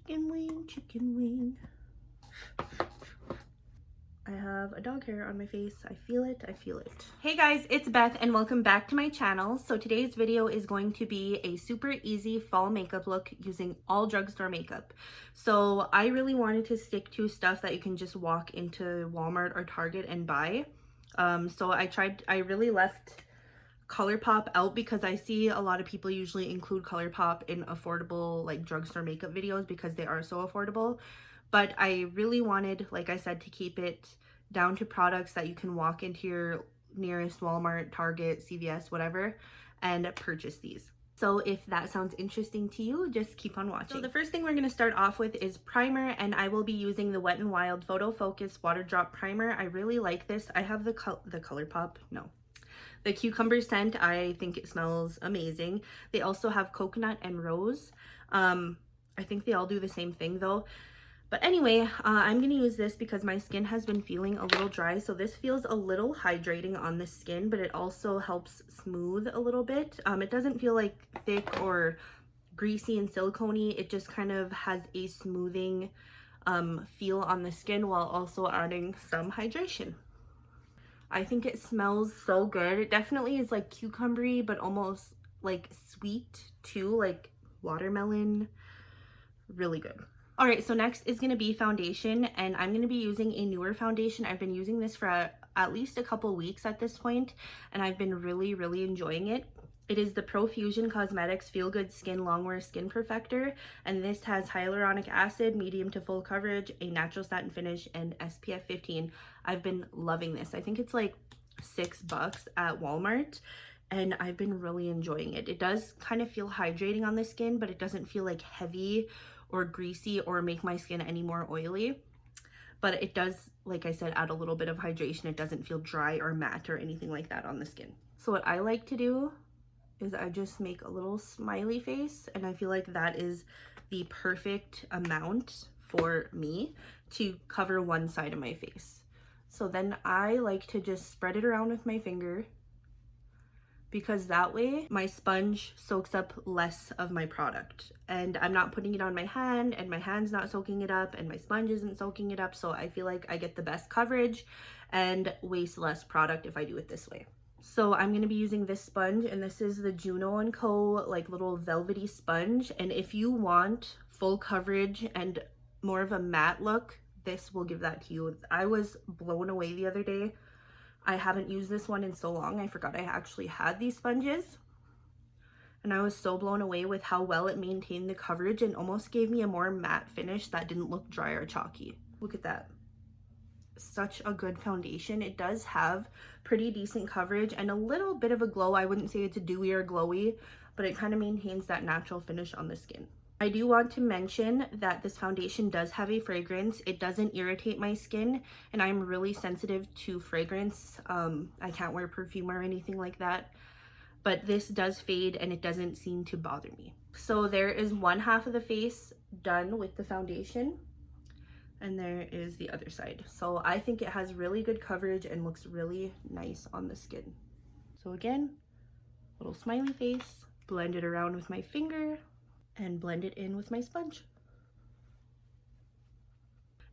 Chicken wing, chicken wing. I have a dog hair on my face. I feel it, I feel it. Hey guys, it's Beth and welcome back to my channel. So today's video is going to be a super easy fall makeup look using all drugstore makeup. So I really wanted to stick to stuff that you can just walk into Walmart or Target and buy. So I really left ColourPop out because I see a lot of people usually include ColourPop in affordable like drugstore makeup videos because they are so affordable. But I really wanted, like I said, to keep it down to products that you can walk into your nearest Walmart, Target, CVS, whatever, and purchase these. So if that sounds interesting to you, just keep on watching. So the first thing we're going to start off with is primer, and I will be using the Wet n Wild Photo Focus Water Drop Primer. I really like this. I have the cucumber scent. I think it smells amazing. They also have coconut and rose. I think they all do the same thing though. But anyway, I'm going to use this because my skin has been feeling a little dry. So this feels a little hydrating on the skin, but it also helps smooth a little bit. It doesn't feel like thick or greasy and silicone-y. It just kind of has a smoothing feel on the skin while also adding some hydration. I think it smells so good. It definitely is like cucumbery, but almost like sweet too, like watermelon. Really good. All right, so next is going to be foundation, and I'm going to be using a newer foundation. I've been using this for at least a couple weeks at this point, and I've been really enjoying it. It is the Profusion Cosmetics Feel Good Skin Longwear Skin Perfector, and this has hyaluronic acid, medium to full coverage, a natural satin finish, and SPF 15. I've been loving this. I think it's like $6 at Walmart, and I've been really enjoying it. It does kind of feel hydrating on the skin, but it doesn't feel like heavy or greasy or make my skin any more oily. But it does, like I said, add a little bit of hydration. It doesn't feel dry or matte or anything like that on the skin. So what I like to do is I just make a little smiley face, and I feel like that is the perfect amount for me to cover one side of my face. So then I like to just spread it around with my finger, because that way my sponge soaks up less of my product, and I'm not putting it on my hand, and my hand's not soaking it up, and my sponge isn't soaking it up. So I feel like I get the best coverage and waste less product if I do it this way. So I'm going to be using this sponge, and this is the Juno & Co. like little velvety sponge, and if you want full coverage and more of a matte look, this will give that to you. I was blown away the other day. I haven't used this one in so long. I forgot I actually had these sponges, and I was so blown away with how well it maintained the coverage and almost gave me a more matte finish that didn't look dry or chalky. Look at that. Such a good foundation. It does have pretty decent coverage and a little bit of a glow. I wouldn't say it's a dewy or glowy, but it kind of maintains that natural finish on the skin. I do want to mention that this foundation does have a fragrance. It doesn't irritate my skin, and I'm really sensitive to fragrance. I can't wear perfume or anything like that, but this does fade and it doesn't seem to bother me. So there is one half of the face done with the foundation, and there is the other side. So I think it has really good coverage and looks really nice on the skin. So again, little smiley face, blend it around with my finger, and blend it in with my sponge.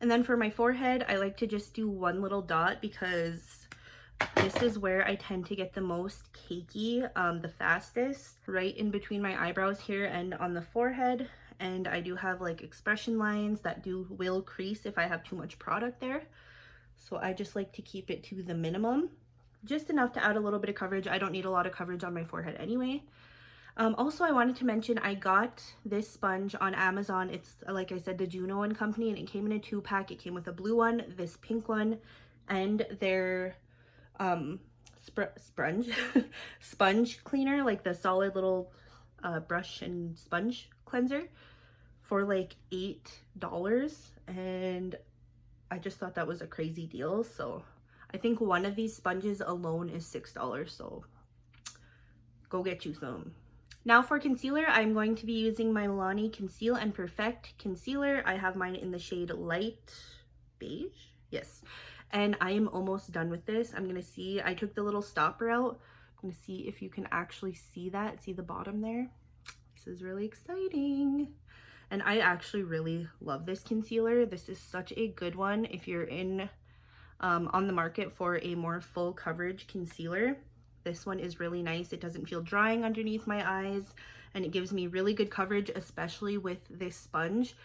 And then for my forehead, I like to just do one little dot because this is where I tend to get the most cakey, the fastest, right in between my eyebrows here and on the forehead. And I do have like expression lines that will crease if I have too much product there. So I just like to keep it to the minimum, just enough to add a little bit of coverage. I don't need a lot of coverage on my forehead anyway. Also, I wanted to mention I got this sponge on Amazon. It's, like I said, the Juno & Company, and it came in a 2-pack. It came with a blue one, this pink one, and their sponge cleaner, like the solid little brush and sponge cleanser, for like $8, and I just thought that was a crazy deal. So I think one of these sponges alone is $6, so go get you some. Now for concealer, I'm going to be using my Milani Conceal and Perfect Concealer. I have mine in the shade Light Beige. Yes. And I am almost done with this. I'm going to see, I took the little stopper out. I'm going to see if you can actually see that. See the bottom there? This is really exciting. And I actually really love this concealer. This is such a good one if you're in on the market for a more full coverage concealer. This one is really nice. It doesn't feel drying underneath my eyes, and it gives me really good coverage, especially with this sponge.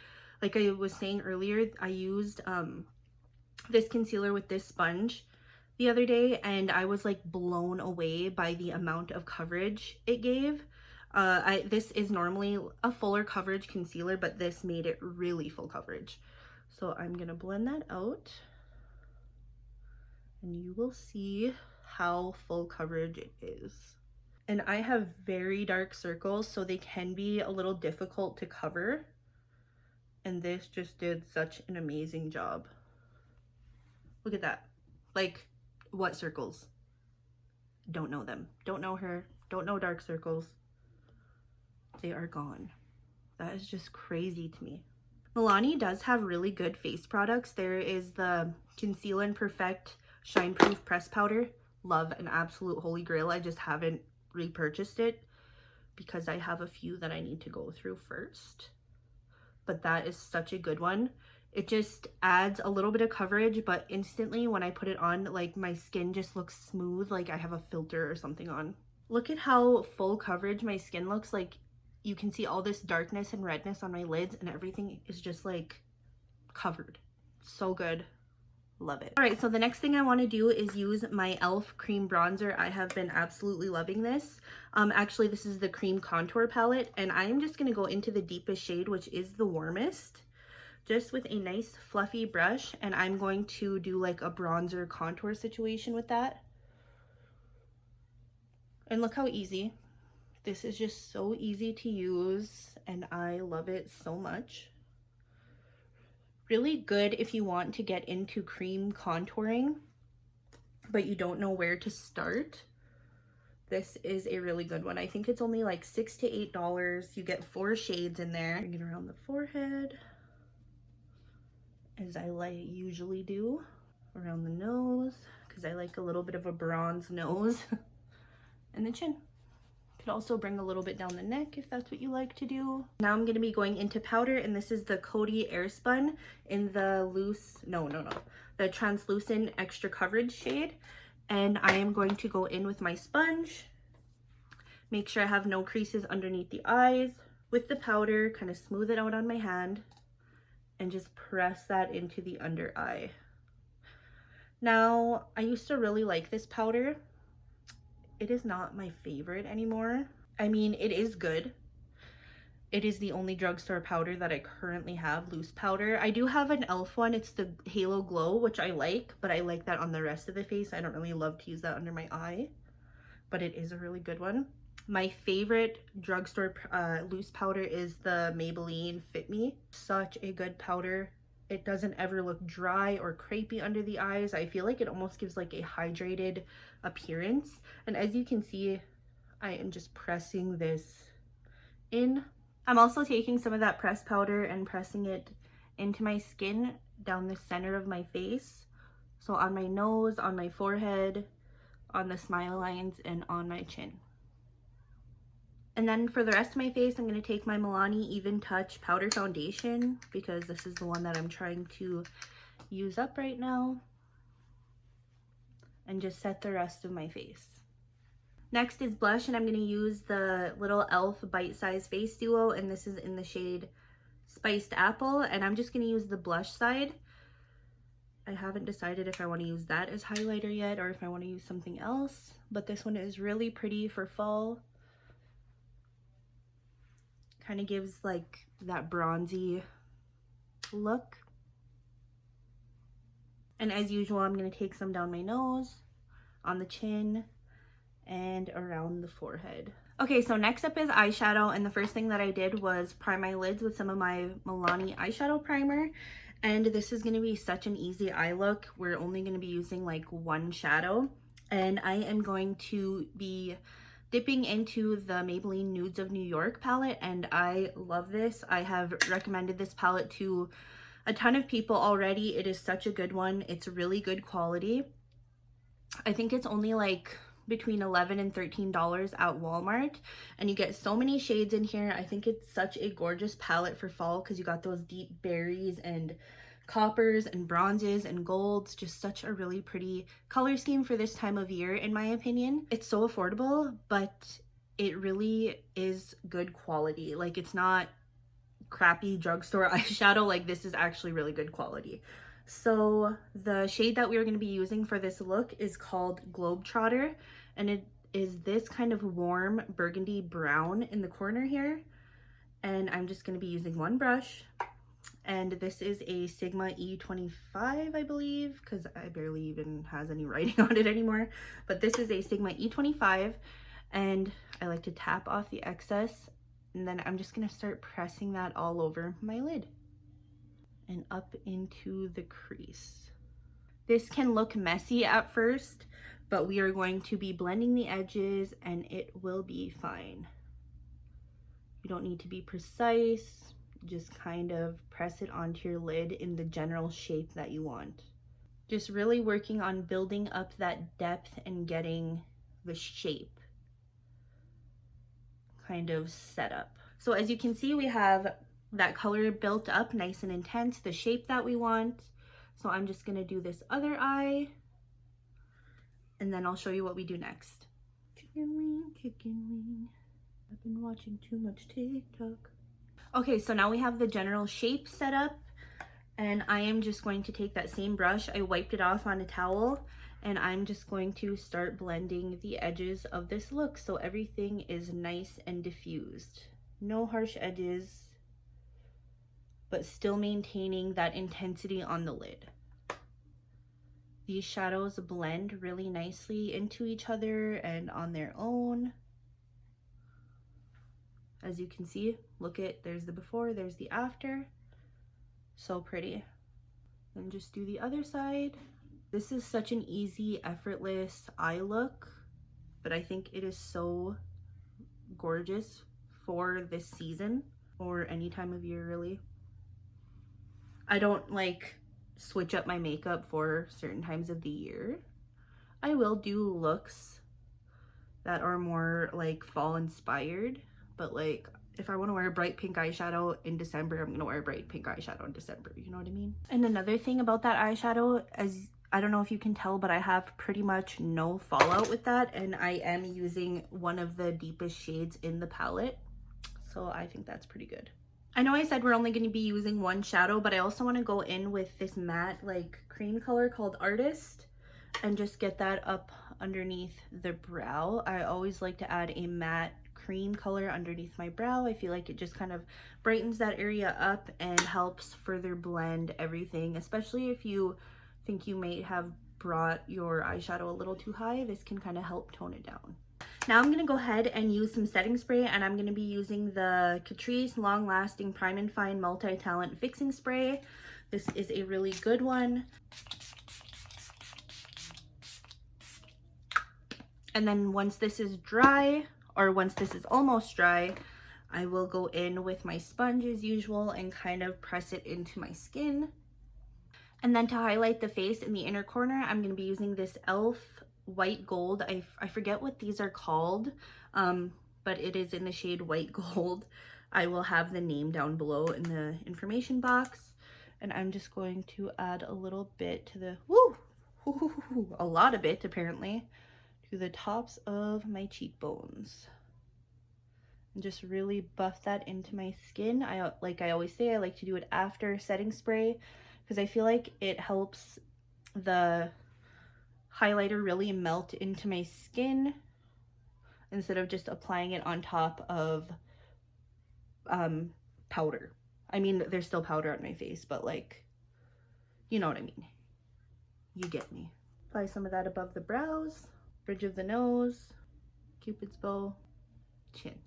Like I was saying earlier, I used this concealer with this sponge the other day, and I was like blown away by the amount of coverage it gave. This is normally a fuller coverage concealer, but this made it really full coverage. So I'm gonna blend that out, and you will see how full coverage it is. And I have very dark circles, so they can be a little difficult to cover. And this just did such an amazing job. Look at that. Like, what circles? Don't know them. Don't know her. Don't know dark circles. They are gone. That is just crazy to me. Milani does have really good face products. There is the Conceal and Perfect Shine Proof Press Powder. Love, an absolute holy grail. I just haven't repurchased it because I have a few that I need to go through first. But that is such a good one. It just adds a little bit of coverage, but instantly when I put it on, like my skin just looks smooth, like I have a filter or something on. Look at how full coverage my skin looks. Like, you can see all this darkness and redness on my lids, and everything is just like covered. So good. Love it. All right, so the next thing I want to do is use my e.l.f. cream bronzer. I have been absolutely loving this. Actually, this is the cream contour palette, and I'm just going to go into the deepest shade, which is the warmest, just with a nice fluffy brush, and I'm going to do like a bronzer contour situation with that. And look how easy. This is just so easy to use, and I love it so much. Really good if you want to get into cream contouring, but you don't know where to start. This is a really good one. I think it's only like $6 to $8. You get 4 shades in there. Bring it around the forehead, as I usually do, around the nose, because I like a little bit of a bronze nose, and the chin. Could also bring a little bit down the neck if that's what you like to do. Now I'm going to be going into powder, and this is the Coty Airspun in the the translucent extra coverage shade. And I am going to go in with my sponge, make sure I have no creases underneath the eyes. With the powder, kind of smooth it out on my hand and just press that into the under eye. Now, I used to really like this powder. It is not my favorite anymore. I mean, it is good. It is the only drugstore powder that I currently have, loose powder. I do have an e.l.f. one. It's the Halo Glow, which I like, but I like that on the rest of the face. I don't really love to use that under my eye, but it is a really good one. My favorite drugstore loose powder is the Maybelline Fit Me. Such a good powder. It doesn't ever look dry or crepey under the eyes. I feel like it almost gives like a hydrated appearance. And as you can see, I am just pressing this in. I'm also taking some of that pressed powder and pressing it into my skin down the center of my face. So on my nose, on my forehead, on the smile lines, and on my chin. And then for the rest of my face, I'm going to take my Milani Even Touch Powder Foundation, because this is the one that I'm trying to use up right now, and just set the rest of my face. Next is blush, and I'm going to use the little e.l.f. Bite Size Face Duo, and this is in the shade Spiced Apple, and I'm just going to use the blush side. I haven't decided if I want to use that as highlighter yet, or if I want to use something else, but this one is really pretty for fall. Kind of gives like that bronzy look. And as usual, I'm going to take some down my nose, on the chin, and around the forehead. Okay, so next up is eyeshadow, and the first thing that I did was prime my lids with some of my Milani eyeshadow primer. And this is going to be such an easy eye look. We're only going to be using like one shadow, and I am going to be dipping into the Maybelline Nudes of New York palette, and I love this. I have recommended this palette to a ton of people already. It is such a good one. It's really good quality. I think it's only like between $11 and $13 at Walmart, and you get so many shades in here. I think it's such a gorgeous palette for fall because you got those deep berries and coppers and bronzes and golds. Just such a really pretty color scheme for this time of year, in my opinion. It's so affordable, but it really is good quality. Like, it's not crappy drugstore eyeshadow. Like, this is actually really good quality. So the shade that we are going to be using for this look is called Globetrotter, and it is this kind of warm burgundy brown in the corner here. And I'm just going to be using one brush, and this is a Sigma E25, I believe, because I barely even has any writing on it anymore, but this is a Sigma E25, and I like to tap off the excess, and then I'm just going to start pressing that all over my lid and up into the crease. This can look messy at first, but we are going to be blending the edges and it will be fine. You don't need to be precise, just kind of press it onto your lid in the general shape that you want. Just really working on building up that depth and getting the shape kind of set up. So as you can see, we have that color built up nice and intense, the shape that we want. So I'm just gonna do this other eye, and then I'll show you what we do next. Chicken wing, chicken wing. I've been watching too much TikTok. Okay, so now we have the general shape set up, and I am just going to take that same brush. I wiped it off on a towel, and I'm just going to start blending the edges of this look so everything is nice and diffused. No harsh edges, but still maintaining that intensity on the lid. These shadows blend really nicely into each other and on their own. As you can see, look at, there's the before, there's the after. So pretty. And just do the other side. This is such an easy, effortless eye look, but I think it is so gorgeous for this season or any time of year, really. I don't like switch up my makeup for certain times of the year. I will do looks that are more like fall inspired, but like if I want to wear a bright pink eyeshadow in December, I'm gonna wear a bright pink eyeshadow in December, you know what I mean? And another thing about that eyeshadow, as I don't know if you can tell, but I have pretty much no fallout with that, and I am using one of the deepest shades in the palette, so I think that's pretty good. I know I said we're only going to be using one shadow, but I also want to go in with this matte like cream color called Artist and just get that up underneath the brow. I always like to add a matte cream color underneath my brow. I feel like it just kind of brightens that area up and helps further blend everything, especially if you think you may have brought your eyeshadow a little too high. This can kind of help tone it down. Now I'm going to go ahead and use some setting spray, and I'm going to be using the Catrice Long Lasting Prime and Fine Multi-Talent Fixing Spray. This is a really good one. And then once this is dry, or once this is almost dry, I will go in with my sponge as usual and kind of press it into my skin. And then to highlight the face in the inner corner, I'm going to be using this e.l.f. White Gold. I forget what these are called, but it is in the shade White Gold. I will have the name down below in the information box, and I'm just going to add a little bit to the a lot of it apparently to the tops of my cheekbones, and just really buff that into my skin. Like I always say, I like to do it after setting spray because I feel like it helps the highlighter really melt into my skin instead of just applying it on top of powder. I mean, there's still powder on my face, but like, you know what I mean. You get me. Apply some of that above the brows, bridge of the nose, Cupid's bow, chin.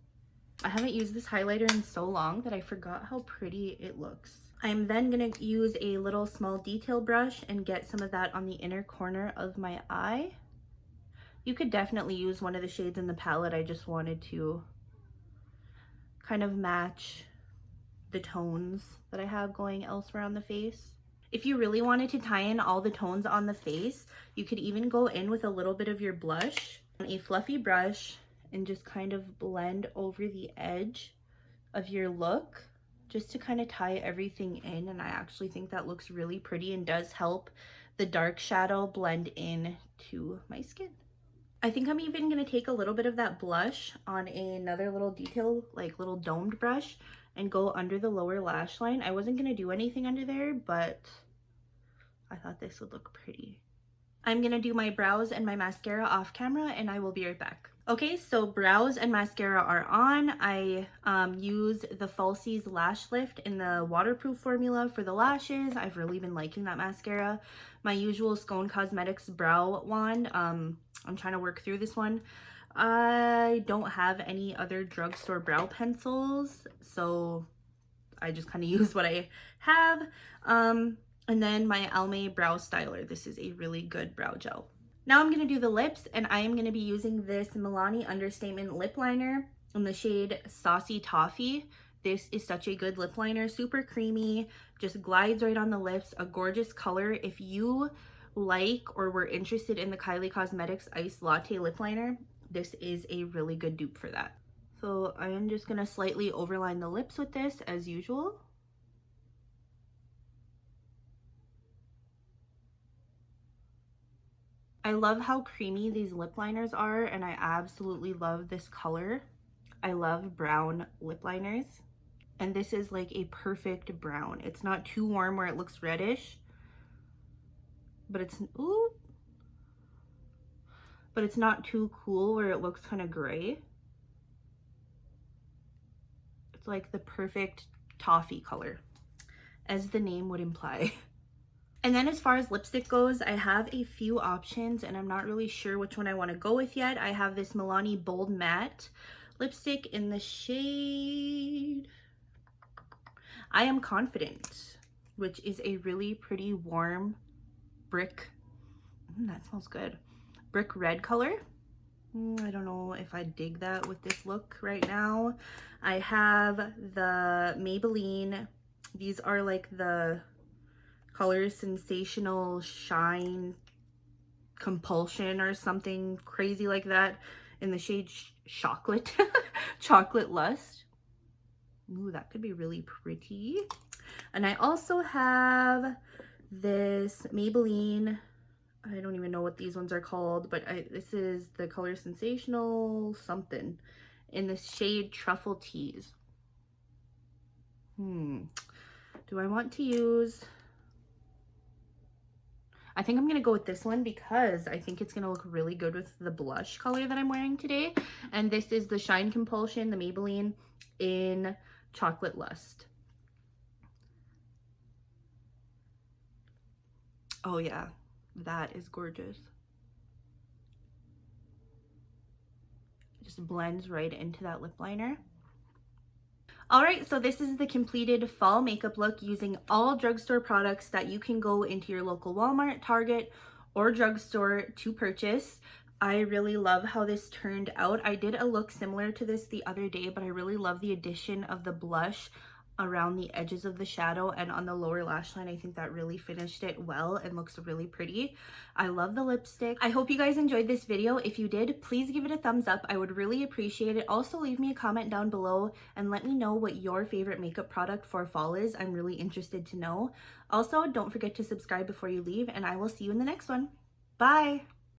I haven't used this highlighter in so long that I forgot how pretty it looks. I'm then going to use a little small detail brush and get some of that on the inner corner of my eye. You could definitely use one of the shades in the palette. I just wanted to kind of match the tones that I have going elsewhere on the face. If you really wanted to tie in all the tones on the face, you could even go in with a little bit of your blush A fluffy brush and just kind of blend over the edge of your look just to kind of tie everything in, and I actually think that looks really pretty and does help the dark shadow blend in to my skin. I think I'm even going to take a little bit of that blush on another little detail, like little domed brush, and go under the lower lash line. I wasn't going to do anything under there, but I thought this would look pretty. I'm going to do my brows and my mascara off camera, and I will be right back. Okay, so brows and mascara are on. I used the Falsies Lash Lift in the waterproof formula for the lashes. I've really been liking that mascara. My usual Skone Cosmetics brow wand. I'm trying to work through this one. I don't have any other drugstore brow pencils, so I just kind of use what I have. And then my Almay brow styler. This is a really good brow gel. Now I'm going to do the lips, and I am going to be using this Milani Understatement lip liner in the shade Saucy Toffee. This is such a good lip liner, super creamy, just glides right on the lips, a gorgeous color. If you like or were interested in the Kylie Cosmetics Ice Latte lip liner, this is a really good dupe for that. So I am just going to slightly overline the lips with this as usual. I love how creamy these lip liners are, and I absolutely love this color. I love brown lip liners, and this is like a perfect brown. It's not too warm where it looks reddish, but it's not too cool where it looks kind of gray. It's like the perfect toffee color, as the name would imply. And then as far as lipstick goes, I have a few options, and I'm not really sure which one I want to go with yet. I have this Milani Bold Matte lipstick in the shade I Am Confident, which is a really pretty warm brick, that smells good, brick red color. I don't know if I dig that with this look right now. I have the Maybelline, these are like the color Sensational Shine Compulsion or something crazy like that, in the shade Chocolate Chocolate Lust. Ooh, that could be really pretty. And I also have this Maybelline, I don't even know what these ones are called, but this is the color Sensational something in the shade Truffle Tease. Do I want to use, I think I'm going to go with this one because I think it's going to look really good with the blush color that I'm wearing today. And this is the Shine Compulsion, the Maybelline in Chocolate Lust. Oh yeah, that is gorgeous. It just blends right into that lip liner. Alright, so this is the completed fall makeup look using all drugstore products that you can go into your local Walmart, Target, or drugstore to purchase. I really love how this turned out. I did a look similar to this the other day, but I really love the addition of the blush around the edges of the shadow and on the lower lash line. I think that really finished it well and looks really pretty. I love the lipstick. I hope you guys enjoyed this video. If you did, please give it a thumbs up. I would really appreciate it. Also, leave me a comment down below and let me know what your favorite makeup product for fall is. I'm really interested to know. Also, don't forget to subscribe before you leave, and I will see you in the next one. Bye!